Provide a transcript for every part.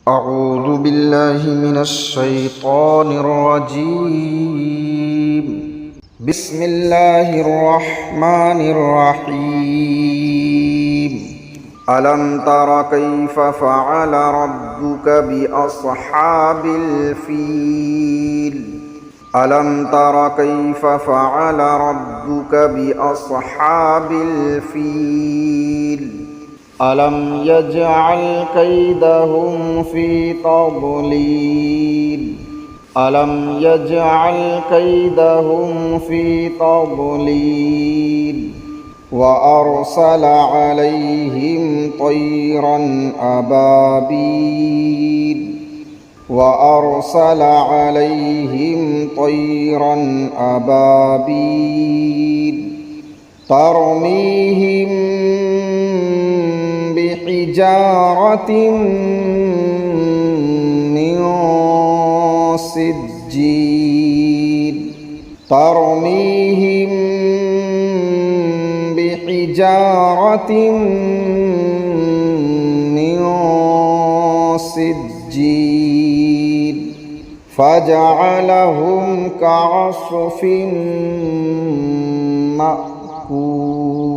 أعوذ بالله من الشيطان الرجيم. بسم الله الرحمن الرحيم. ألم تر كيف فعل ربك بأصحاب الفيل؟ ألم تر كيف فعل ربك بأصحاب الفيل؟ ألم يجعل كيدهم في تضليل؟ ألم يجعل كيدهم في تضليل؟ وأرسل عليهم طيرا أبابيل وأرسل عليهم طيرا أبابيل ترميهم بحجارة من سجيل ترميهم بحجارة من سجيل فجعلهم كعصف مأكول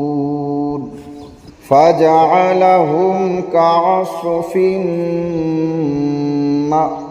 فجعلهم كعصف مأكول